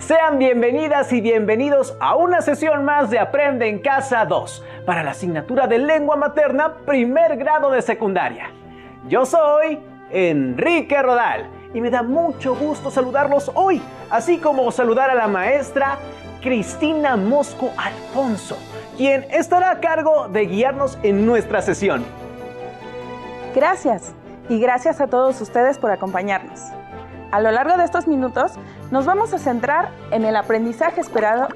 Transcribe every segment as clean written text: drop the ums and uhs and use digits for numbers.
Sean bienvenidas y bienvenidos a una sesión más de Aprende en Casa 2 para la asignatura de Lengua Materna, primer grado de secundaria. Yo soy Enrique Rodal y me da mucho gusto saludarlos hoy, así como saludar a la maestra Cristina Mosco Alfonso, quien estará a cargo de guiarnos en nuestra sesión. Gracias, y gracias a todos ustedes por acompañarnos. A lo largo de estos minutos nos vamos a centrar en el aprendizaje esperado.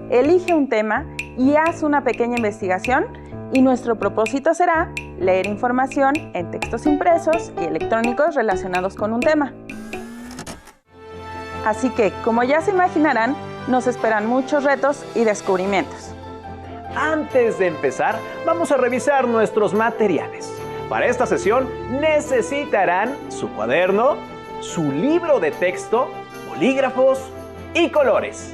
Elige un tema y haz una pequeña investigación y nuestro propósito será leer información en textos impresos y electrónicos relacionados con un tema. Así que, como ya se imaginarán, nos esperan muchos retos y descubrimientos. Antes de empezar, vamos a revisar nuestros materiales. Para esta sesión necesitarán su cuaderno, su libro de texto, bolígrafos y colores.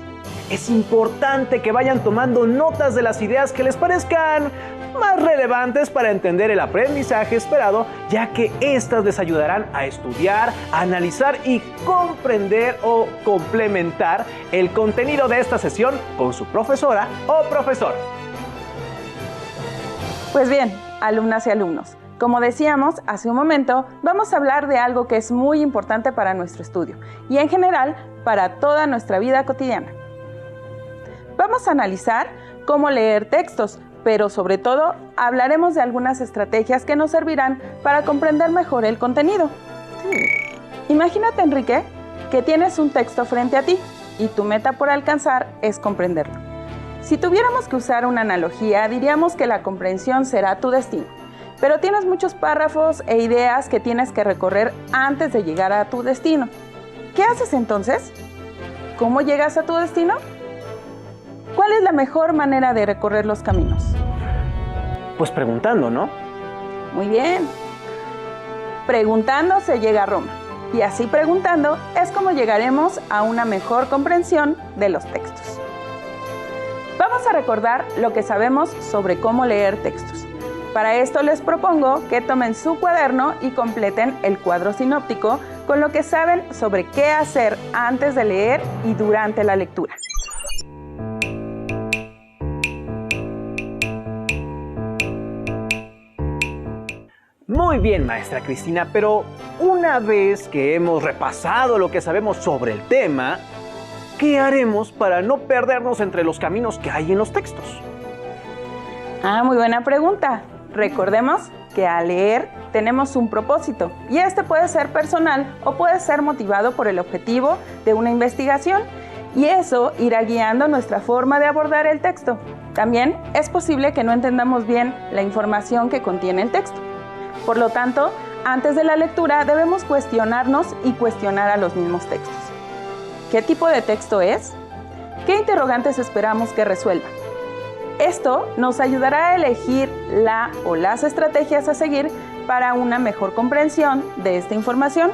Es importante que vayan tomando notas de las ideas que les parezcan más relevantes para entender el aprendizaje esperado, ya que estas les ayudarán a estudiar, a analizar y comprender o complementar el contenido de esta sesión con su profesora o profesor. Pues bien, alumnas y alumnos, como decíamos hace un momento, vamos a hablar de algo que es muy importante para nuestro estudio y en general para toda nuestra vida cotidiana. Vamos a analizar cómo leer textos, pero sobre todo hablaremos de algunas estrategias que nos servirán para comprender mejor el contenido. Imagínate, Enrique, que tienes un texto frente a ti y tu meta por alcanzar es comprenderlo. Si tuviéramos que usar una analogía, diríamos que la comprensión será tu destino. Pero tienes muchos párrafos e ideas que tienes que recorrer antes de llegar a tu destino. ¿Qué haces entonces? ¿Cómo llegas a tu destino? ¿Cuál es la mejor manera de recorrer los caminos? Pues preguntando, ¿no? Muy bien. Preguntando se llega a Roma. Y así preguntando es como llegaremos a una mejor comprensión de los textos. Vamos a recordar lo que sabemos sobre cómo leer textos. Para esto les propongo que tomen su cuaderno y completen el cuadro sinóptico con lo que saben sobre qué hacer antes de leer y durante la lectura. Muy bien, maestra Cristina, pero una vez que hemos repasado lo que sabemos sobre el tema, ¿qué haremos para no perdernos entre los caminos que hay en los textos? Muy buena pregunta. Recordemos que al leer tenemos un propósito y este puede ser personal o puede ser motivado por el objetivo de una investigación y eso irá guiando nuestra forma de abordar el texto. También es posible que no entendamos bien la información que contiene el texto. Por lo tanto, antes de la lectura debemos cuestionarnos y cuestionar a los mismos textos. ¿Qué tipo de texto es? ¿Qué interrogantes esperamos que resuelva? Esto nos ayudará a elegir la o las estrategias a seguir para una mejor comprensión de esta información.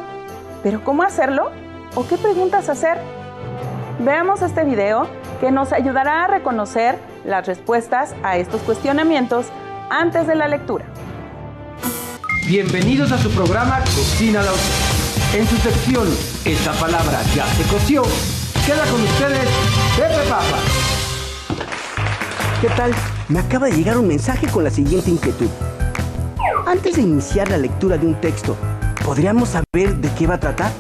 ¿Pero cómo hacerlo? ¿O qué preguntas hacer? Veamos este video que nos ayudará a reconocer las respuestas a estos cuestionamientos antes de la lectura. Bienvenidos a su programa Cocina la Usted. En su sección Esta palabra ya se coció, queda con ustedes Pepe Papa. ¿Qué tal? Me acaba de llegar un mensaje con la siguiente inquietud. Antes de iniciar la lectura de un texto, ¿podríamos saber de qué va a tratar?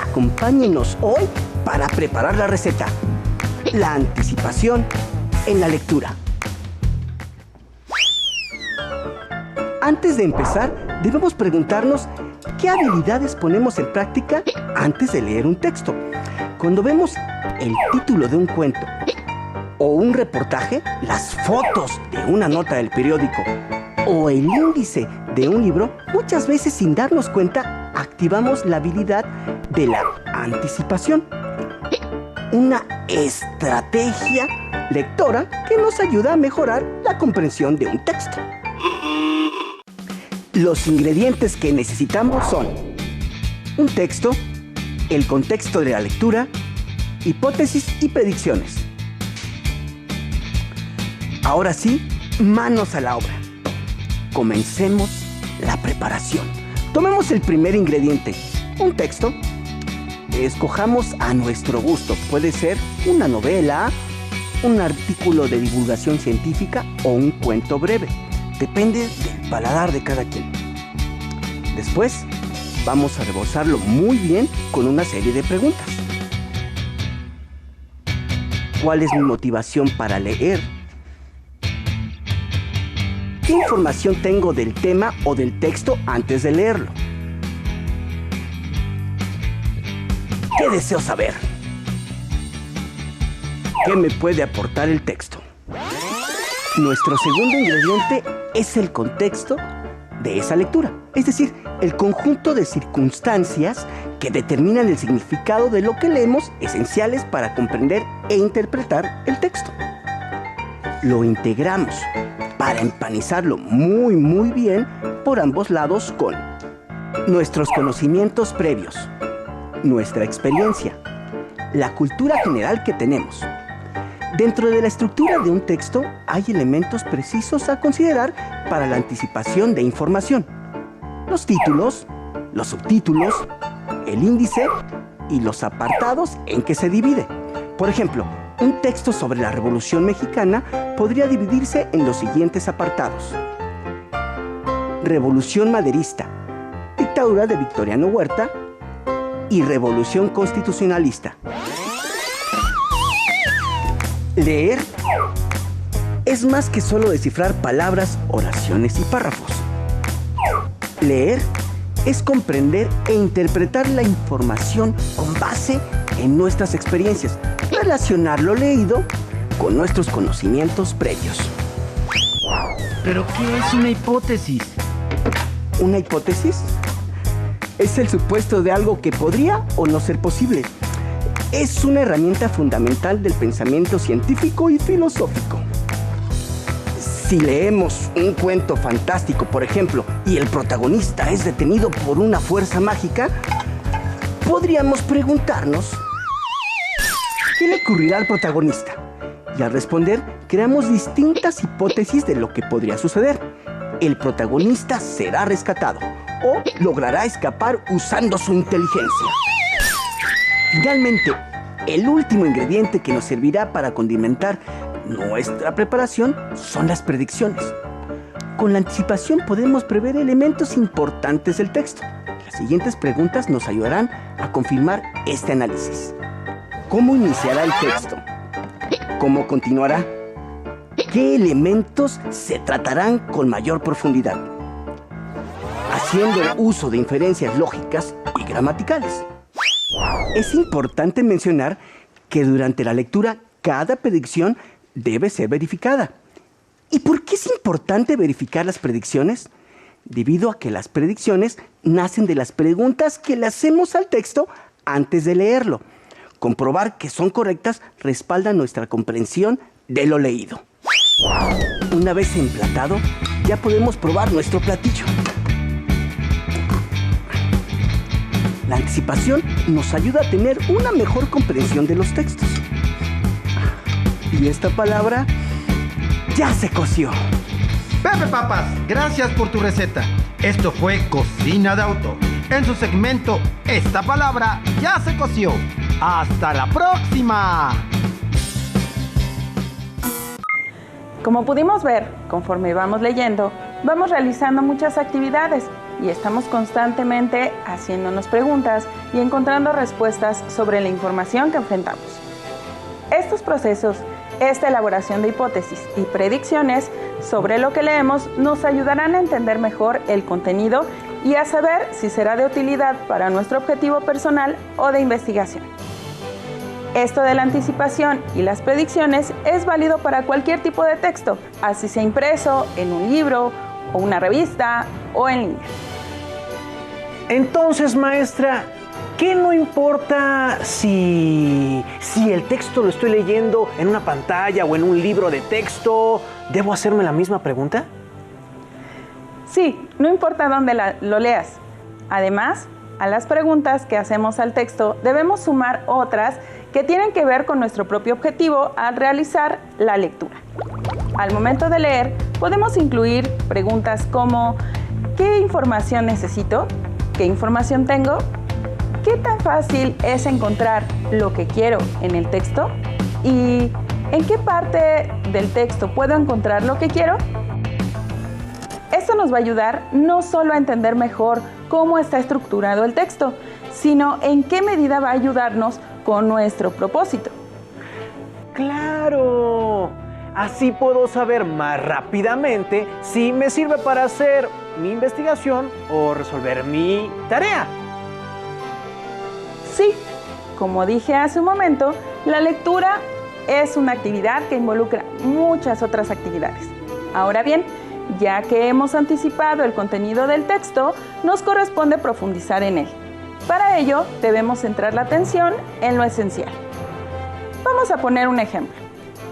Acompáñenos hoy para preparar la receta. La anticipación en la lectura. Antes de empezar, debemos preguntarnos qué habilidades ponemos en práctica antes de leer un texto. Cuando vemos el título de un cuento o un reportaje, las fotos de una nota del periódico o el índice de un libro, muchas veces sin darnos cuenta activamos la habilidad de la anticipación. Una estrategia lectora que nos ayuda a mejorar la comprensión de un texto. Los ingredientes que necesitamos son un texto, el contexto de la lectura, hipótesis y predicciones. Ahora sí, manos a la obra. Comencemos la preparación. Tomemos el primer ingrediente, un texto. escojamos a nuestro gusto. Puede ser una novela, un artículo de divulgación científica o un cuento breve. Depende del paladar de cada quien. Después, vamos a rebozarlo muy bien con una serie de preguntas. ¿Cuál es mi motivación para leer? ¿Qué información tengo del tema o del texto antes de leerlo? ¿Qué deseo saber? ¿Qué me puede aportar el texto? Nuestro segundo ingrediente es el contexto de esa lectura, es decir, el conjunto de circunstancias que determinan el significado de lo que leemos, esenciales para comprender e interpretar el texto. Lo integramos para empanizarlo muy bien por ambos lados con nuestros conocimientos previos, nuestra experiencia, la cultura general que tenemos. Dentro de la estructura de un texto hay elementos precisos a considerar para la anticipación de información. Los títulos, los subtítulos, el índice y los apartados en que se divide. Por ejemplo, un texto sobre la Revolución Mexicana podría dividirse en los siguientes apartados: Revolución Maderista, Dictadura de Victoriano Huerta y Revolución Constitucionalista. Leer es más que solo descifrar palabras, oraciones y párrafos. Leer es comprender e interpretar la información con base en nuestras experiencias, relacionar lo leído con nuestros conocimientos previos. ¿Pero qué es una hipótesis? ¿Una hipótesis? Es el supuesto de algo que podría o no ser posible. Es una herramienta fundamental del pensamiento científico y filosófico. Si leemos un cuento fantástico, por ejemplo, y el protagonista es detenido por una fuerza mágica, podríamos preguntarnos: ¿qué le ocurrirá al protagonista? Y al responder, creamos distintas hipótesis de lo que podría suceder. El protagonista será rescatado o logrará escapar usando su inteligencia. Finalmente, el último ingrediente que nos servirá para condimentar nuestra preparación son las predicciones. Con la anticipación podemos prever elementos importantes del texto. Las siguientes preguntas nos ayudarán a confirmar este análisis. ¿Cómo iniciará el texto? ¿Cómo continuará? ¿Qué elementos se tratarán con mayor profundidad? Haciendo uso de inferencias lógicas y gramaticales. Es importante mencionar que durante la lectura cada predicción debe ser verificada. ¿Y por qué es importante verificar las predicciones? Debido a que las predicciones nacen de las preguntas que le hacemos al texto antes de leerlo. Comprobar que son correctas respalda nuestra comprensión de lo leído. Una vez emplatado, ya podemos probar nuestro platillo. La anticipación nos ayuda a tener una mejor comprensión de los textos. Y esta palabra ya se coció. Pepe Papas, gracias por tu receta. Esto fue Cocina de Autor. En su segmento, esta palabra ya se coció. ¡Hasta la próxima! Como pudimos ver, conforme vamos leyendo, vamos realizando muchas actividades y estamos constantemente haciéndonos preguntas y encontrando respuestas sobre la información que enfrentamos. Estos procesos, esta elaboración de hipótesis y predicciones sobre lo que leemos nos ayudarán a entender mejor el contenido y a saber si será de utilidad para nuestro objetivo personal o de investigación. Esto de la anticipación y las predicciones es válido para cualquier tipo de texto, así sea impreso, en un libro, o una revista, o en línea. Entonces, maestra, ¿qué no importa si el texto lo estoy leyendo en una pantalla o en un libro de texto? ¿Debo hacerme la misma pregunta? Sí, no importa dónde lo leas. Además, a las preguntas que hacemos al texto debemos sumar otras que tienen que ver con nuestro propio objetivo al realizar la lectura. Al momento de leer, podemos incluir preguntas como: ¿qué información necesito? ¿Qué información tengo? ¿qué tan fácil es encontrar lo que quiero en el texto? ¿Y en qué parte del texto puedo encontrar lo que quiero? Esto nos va a ayudar no solo a entender mejor cómo está estructurado el texto, sino en qué medida va a ayudarnos con nuestro propósito. ¡Claro! Así puedo saber más rápidamente si me sirve para hacer mi investigación o resolver mi tarea. Sí, como dije hace un momento, la lectura es una actividad que involucra muchas otras actividades. Ahora bien, ya que hemos anticipado el contenido del texto, nos corresponde profundizar en él. Para ello, debemos centrar la atención en lo esencial. Vamos a poner un ejemplo.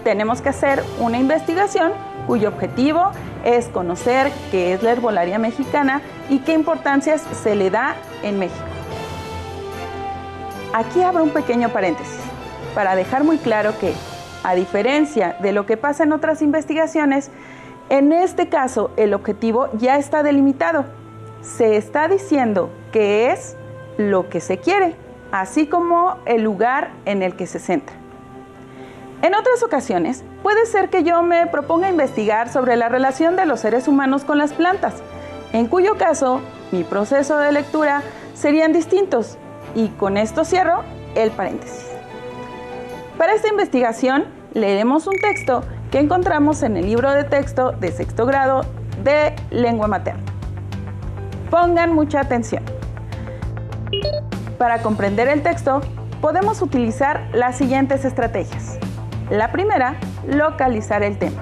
Tenemos que hacer una investigación cuyo objetivo es conocer qué es la herbolaria mexicana y qué importancias se le da en México. Aquí abro un pequeño paréntesis para dejar muy claro que, a diferencia de lo que pasa en otras investigaciones, en este caso el objetivo ya está delimitado. Se está diciendo qué es lo que se quiere, así como el lugar en el que se centra. En otras ocasiones, puede ser que yo me proponga investigar sobre la relación de los seres humanos con las plantas, en cuyo caso mi proceso de lectura serían distintos. Y con esto cierro el paréntesis. Para esta investigación, leeremos un texto que encontramos en el libro de texto de sexto grado de lengua materna. Pongan mucha atención. Para comprender el texto, podemos utilizar las siguientes estrategias. La primera, localizar el tema.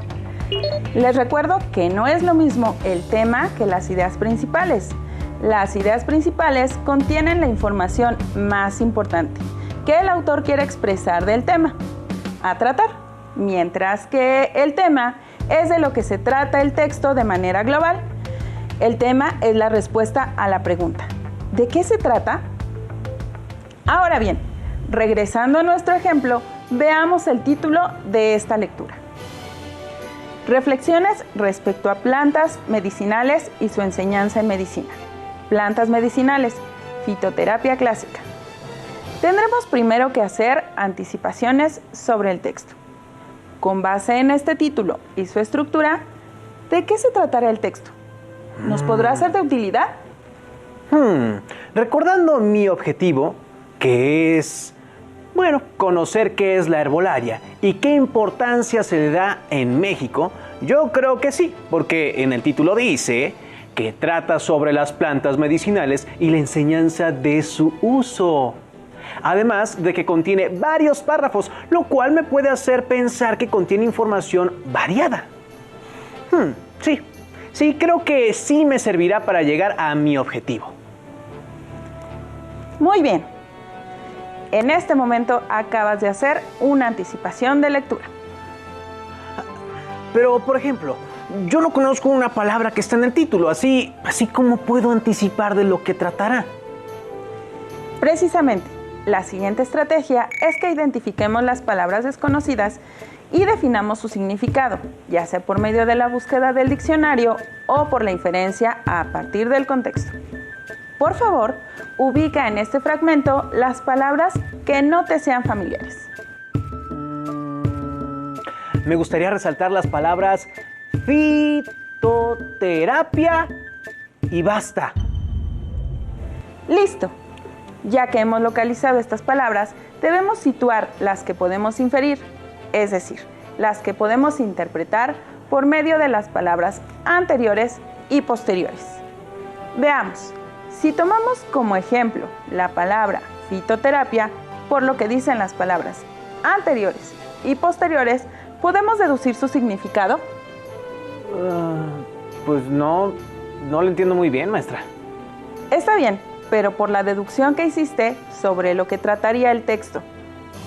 Les recuerdo que no es lo mismo el tema que las ideas principales. Las ideas principales contienen la información más importante que el autor quiere expresar del tema a tratar, mientras que el tema es de lo que se trata el texto de manera global. El tema es la respuesta a la pregunta: ¿de qué se trata? Ahora bien, regresando a nuestro ejemplo, veamos el título de esta lectura. Reflexiones respecto a plantas medicinales y su enseñanza en medicina. Plantas medicinales, fitoterapia clásica. Tendremos primero que hacer anticipaciones sobre el texto. Con base en este título y su estructura, ¿de qué se tratará el texto? ¿Nos podrá ser de utilidad? Recordando mi objetivo, que es, conocer qué es la herbolaria y qué importancia se le da en México, yo creo que sí, porque en el título dice que trata sobre las plantas medicinales y la enseñanza de su uso. Además de que contiene varios párrafos, lo cual me puede hacer pensar que contiene información variada. Sí, creo que sí me servirá para llegar a mi objetivo. Muy bien. En este momento acabas de hacer una anticipación de lectura. Pero, por ejemplo, yo no conozco una palabra que está en el título, así como puedo anticipar de lo que tratará. Precisamente, la siguiente estrategia es que identifiquemos las palabras desconocidas y definamos su significado, ya sea por medio de la búsqueda del diccionario o por la inferencia a partir del contexto. Por favor, ubica en este fragmento las palabras que no te sean familiares. Me gustaría resaltar las palabras fitoterapia y basta. Listo. Ya que hemos localizado estas palabras, debemos situar las que podemos inferir, es decir, las que podemos interpretar por medio de las palabras anteriores y posteriores. Veamos, si tomamos como ejemplo la palabra fitoterapia, por lo que dicen las palabras anteriores y posteriores, ¿podemos deducir su significado? Pues no lo entiendo muy bien, maestra. Está bien, pero por la deducción que hiciste sobre lo que trataría el texto,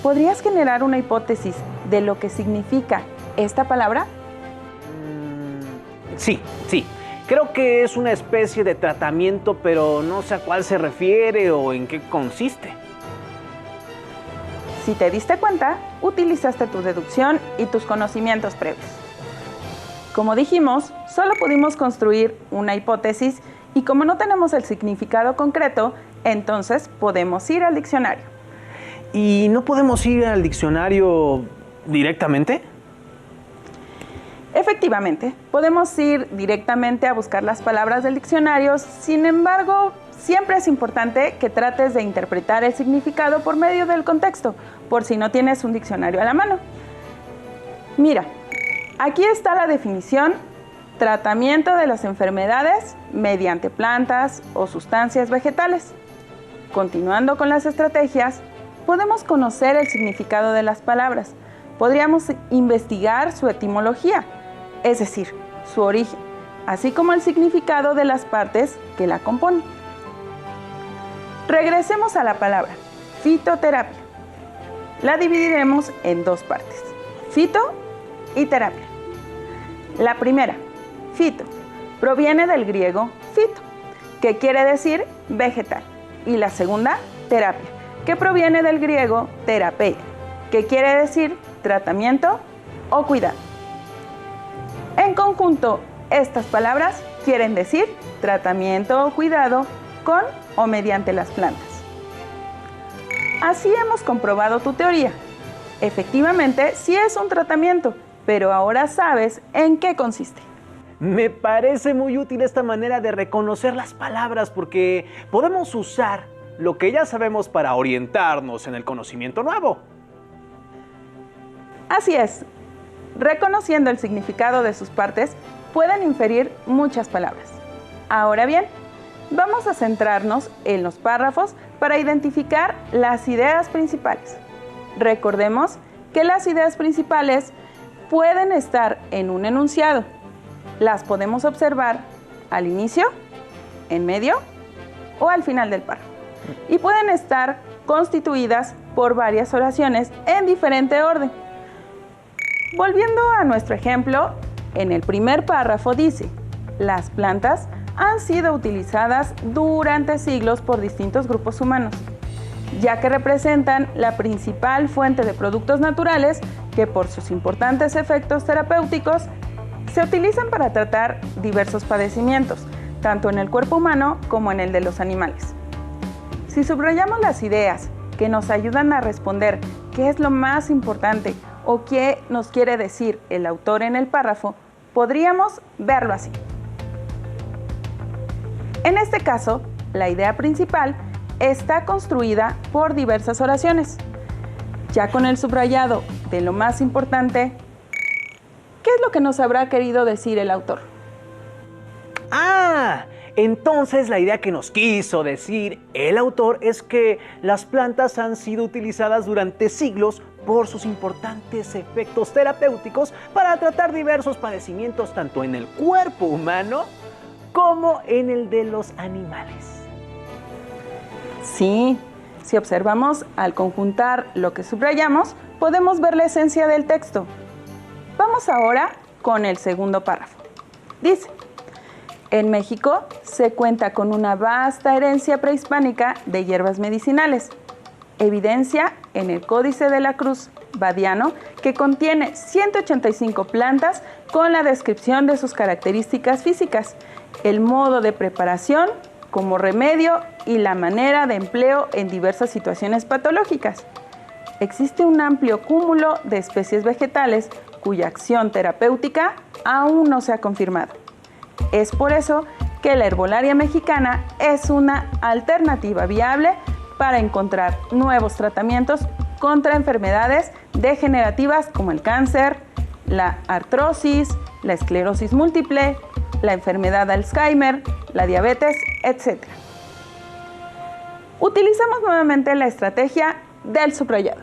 ¿podrías generar una hipótesis de lo que significa esta palabra? Sí. Creo que es una especie de tratamiento, pero no sé a cuál se refiere o en qué consiste. Si te diste cuenta, utilizaste tu deducción y tus conocimientos previos. Como dijimos, solo pudimos construir una hipótesis y como no tenemos el significado concreto, Entonces podemos ir al diccionario. ¿Y no podemos ir al diccionario directamente? Efectivamente, podemos ir directamente a buscar las palabras del diccionario, sin embargo, siempre es importante que trates de interpretar el significado por medio del contexto, por si no tienes un diccionario a la mano. Mira, aquí está la definición: tratamiento de las enfermedades mediante plantas o sustancias vegetales. Continuando con las estrategias, podemos conocer el significado de las palabras. Podríamos investigar su etimología, es decir, su origen, así como el significado de las partes que la componen. Regresemos a la palabra fitoterapia. La dividiremos en dos partes: fito y terapia. La primera, fito, proviene del griego fito, que quiere decir vegetal, y la segunda, terapia, que proviene del griego terapeia, que quiere decir tratamiento o cuidado. En conjunto, estas palabras quieren decir tratamiento o cuidado con o mediante las plantas. Así hemos comprobado tu teoría. Efectivamente, sí es un tratamiento, pero ahora sabes en qué consiste. Me parece muy útil esta manera de reconocer las palabras porque podemos usar lo que ya sabemos para orientarnos en el conocimiento nuevo. Así es. Reconociendo el significado de sus partes, pueden inferir muchas palabras. Ahora bien, vamos a centrarnos en los párrafos para identificar las ideas principales. Recordemos que las ideas principales pueden estar en un enunciado. Las podemos observar al inicio, en medio o al final del párrafo. Y pueden estar constituidas por varias oraciones en diferente orden. Volviendo a nuestro ejemplo, en el primer párrafo dice: las plantas han sido utilizadas durante siglos por distintos grupos humanos, ya que representan la principal fuente de productos naturales que por sus importantes efectos terapéuticos se utilizan para tratar diversos padecimientos, tanto en el cuerpo humano como en el de los animales. Si subrayamos las ideas que nos ayudan a responder qué es lo más importante o qué nos quiere decir el autor en el párrafo, podríamos verlo así. En este caso, la idea principal está construida por diversas oraciones. Ya con el subrayado de lo más importante, ¿qué es lo que nos habrá querido decir el autor? ¡Ah! Entonces la idea que nos quiso decir el autor es que las plantas han sido utilizadas durante siglos por sus importantes efectos terapéuticos para tratar diversos padecimientos tanto en el cuerpo humano como en el de los animales. Sí, si observamos al conjuntar lo que subrayamos, podemos ver la esencia del texto. Vamos ahora con el segundo párrafo. Dice: en México se cuenta con una vasta herencia prehispánica de hierbas medicinales. Evidencia en el Códice de la Cruz Badiano, que contiene 185 plantas con la descripción de sus características físicas, el modo de preparación como remedio y la manera de empleo en diversas situaciones patológicas. Existe un amplio cúmulo de especies vegetales cuya acción terapéutica aún no se ha confirmado. Es por eso que la herbolaria mexicana es una alternativa viable para encontrar nuevos tratamientos contra enfermedades degenerativas como el cáncer, la artrosis, la esclerosis múltiple, la enfermedad de Alzheimer, la diabetes, etc. Utilizamos nuevamente la estrategia del subrayado.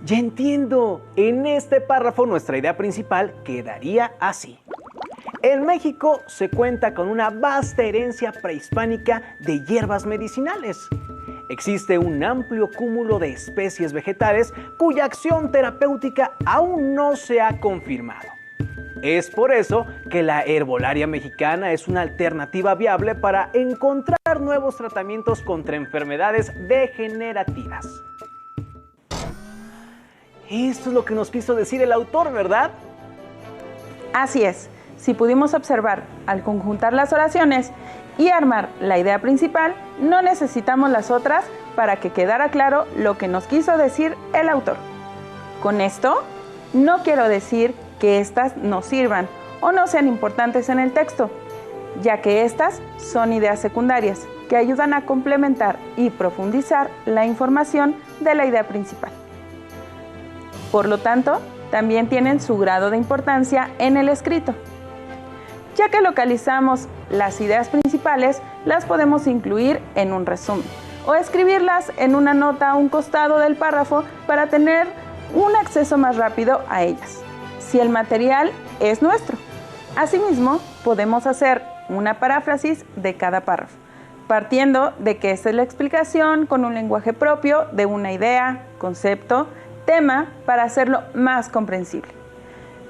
Ya entiendo. En este párrafo nuestra idea principal quedaría así. En México se cuenta con una vasta herencia prehispánica de hierbas medicinales. Existe un amplio cúmulo de especies vegetales cuya acción terapéutica aún no se ha confirmado. Es por eso que la herbolaria mexicana es una alternativa viable para encontrar nuevos tratamientos contra enfermedades degenerativas. Esto es lo que nos quiso decir el autor, ¿verdad? Así es. Si pudimos observar al conjuntar las oraciones y armar la idea principal, no necesitamos las otras para que quedara claro lo que nos quiso decir el autor. Con esto, no quiero decir que estas no sirvan o no sean importantes en el texto, ya que estas son ideas secundarias que ayudan a complementar y profundizar la información de la idea principal. Por lo tanto, también tienen su grado de importancia en el escrito. Ya que localizamos las ideas principales, las podemos incluir en un resumen o escribirlas en una nota a un costado del párrafo para tener un acceso más rápido a ellas, si el material es nuestro. Asimismo, podemos hacer una paráfrasis de cada párrafo, partiendo de que esta es la explicación con un lenguaje propio de una idea, concepto, tema, para hacerlo más comprensible.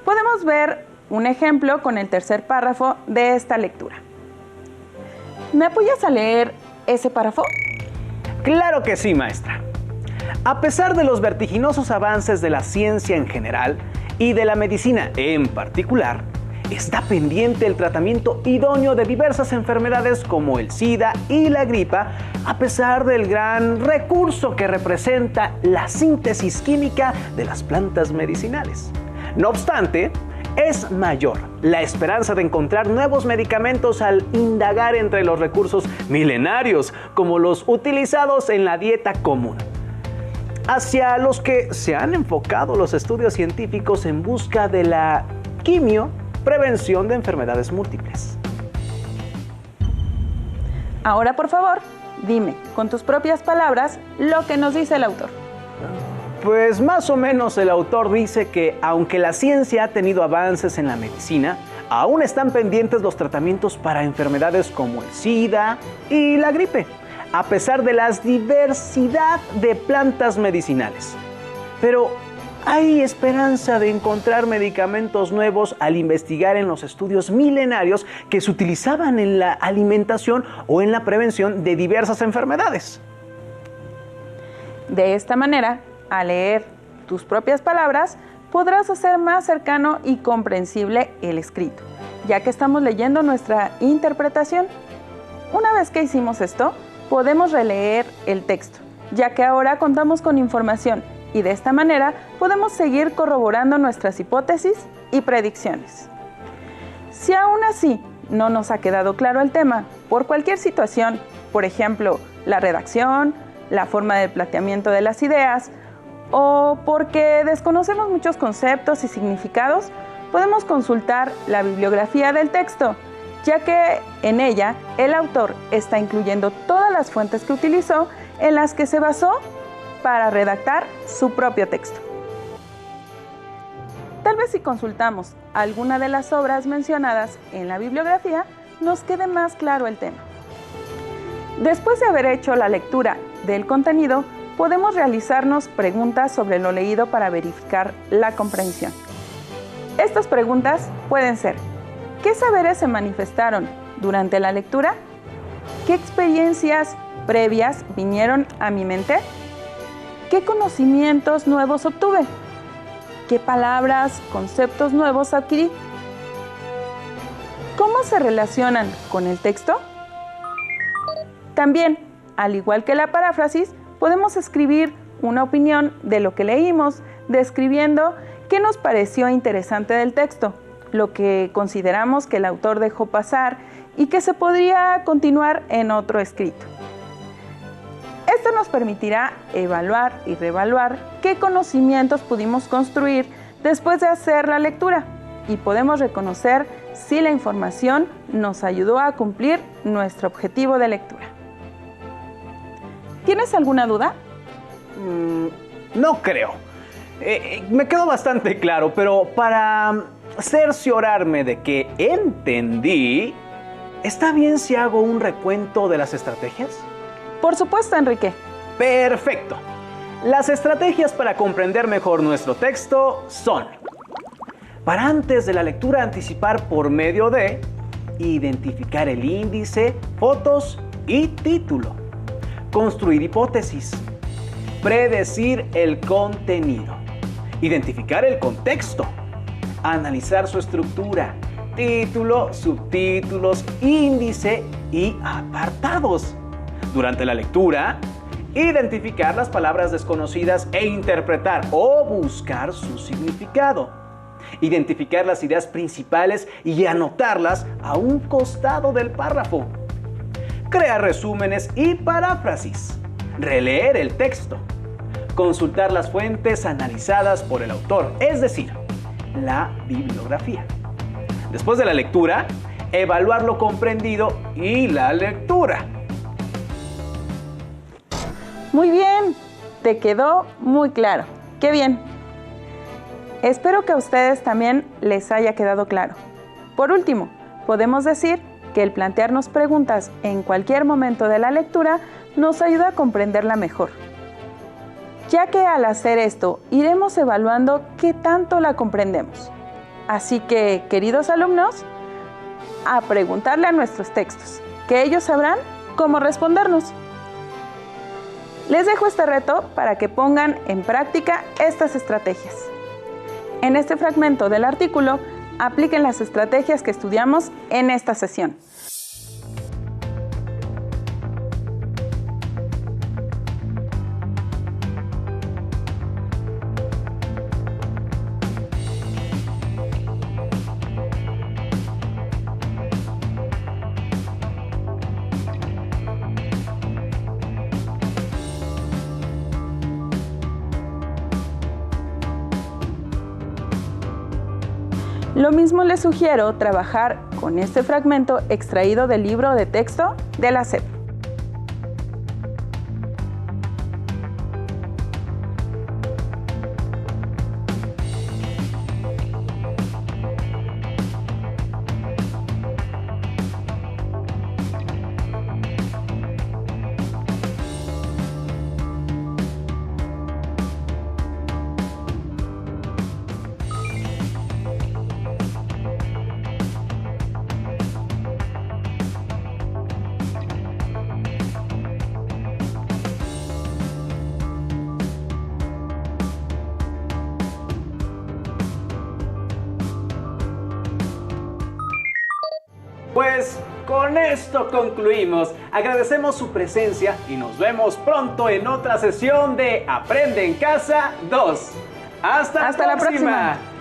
Podemos ver un ejemplo con el tercer párrafo de esta lectura. ¿Me apoyas a leer ese párrafo? Claro que sí, maestra. A pesar de los vertiginosos avances de la ciencia en general y de la medicina en particular, está pendiente el tratamiento idóneo de diversas enfermedades como el SIDA y la gripa, a pesar del gran recurso que representa la síntesis química de las plantas medicinales. No obstante, es mayor la esperanza de encontrar nuevos medicamentos al indagar entre los recursos milenarios como los utilizados en la dieta común, hacia los que se han enfocado los estudios científicos en busca de la prevención de enfermedades múltiples. Ahora, por favor, dime con tus propias palabras lo que nos dice el autor. Pues más o menos el autor dice que aunque la ciencia ha tenido avances en la medicina, aún están pendientes los tratamientos para enfermedades como el SIDA y la gripe, a pesar de la diversidad de plantas medicinales. Pero hay esperanza de encontrar medicamentos nuevos al investigar en los estudios milenarios que se utilizaban en la alimentación o en la prevención de diversas enfermedades. De esta manera, al leer tus propias palabras, podrás hacer más cercano y comprensible el escrito, ya que estamos leyendo nuestra interpretación. Una vez que hicimos esto, podemos releer el texto, ya que ahora contamos con información y de esta manera podemos seguir corroborando nuestras hipótesis y predicciones. Si aún así no nos ha quedado claro el tema por cualquier situación, por ejemplo, la redacción, la forma de planteamiento de las ideas, o porque desconocemos muchos conceptos y significados, podemos consultar la bibliografía del texto, ya que en ella el autor está incluyendo todas las fuentes que utilizó en las que se basó para redactar su propio texto. Tal vez si consultamos alguna de las obras mencionadas en la bibliografía, nos quede más claro el tema. Después de haber hecho la lectura del contenido, podemos realizarnos preguntas sobre lo leído para verificar la comprensión. Estas preguntas pueden ser: ¿qué saberes se manifestaron durante la lectura? ¿Qué experiencias previas vinieron a mi mente? ¿Qué conocimientos nuevos obtuve? ¿Qué palabras, conceptos nuevos adquirí? ¿Cómo se relacionan con el texto? También, al igual que la paráfrasis, podemos escribir una opinión de lo que leímos, describiendo qué nos pareció interesante del texto, lo que consideramos que el autor dejó pasar y que se podría continuar en otro escrito. Esto nos permitirá evaluar y reevaluar qué conocimientos pudimos construir después de hacer la lectura y podemos reconocer si la información nos ayudó a cumplir nuestro objetivo de lectura. ¿Tienes alguna duda? No creo. Me quedó bastante claro, pero para cerciorarme de que entendí, ¿está bien si hago un recuento de las estrategias? Por supuesto, Enrique. Perfecto. Las estrategias para comprender mejor nuestro texto son: para antes de la lectura anticipar por medio de identificar el índice, fotos y título, construir hipótesis, predecir el contenido, identificar el contexto, analizar su estructura, título, subtítulos, índice y apartados, Durante la lectura, identificar las palabras desconocidas e interpretar o buscar su significado. Identificar las ideas principales y anotarlas a un costado del párrafo. Crear resúmenes y paráfrasis. Releer el texto. Consultar las fuentes analizadas por el autor, es decir, la bibliografía. Después de la lectura, evaluar lo comprendido y la lectura. Muy bien, te quedó muy claro. ¡Qué bien! Espero que a ustedes también les haya quedado claro. Por último, podemos decir que el plantearnos preguntas en cualquier momento de la lectura nos ayuda a comprenderla mejor, ya que al hacer esto iremos evaluando qué tanto la comprendemos. Así que, queridos alumnos, a preguntarle a nuestros textos, que ellos sabrán cómo respondernos. Les dejo este reto para que pongan en práctica estas estrategias. En este fragmento del artículo, apliquen las estrategias que estudiamos en esta sesión. Lo mismo les sugiero trabajar con este fragmento extraído del libro de texto de la SEP. Pues con esto concluimos. Agradecemos su presencia y nos vemos pronto en otra sesión de Aprende en Casa 2. ¡Hasta la próxima!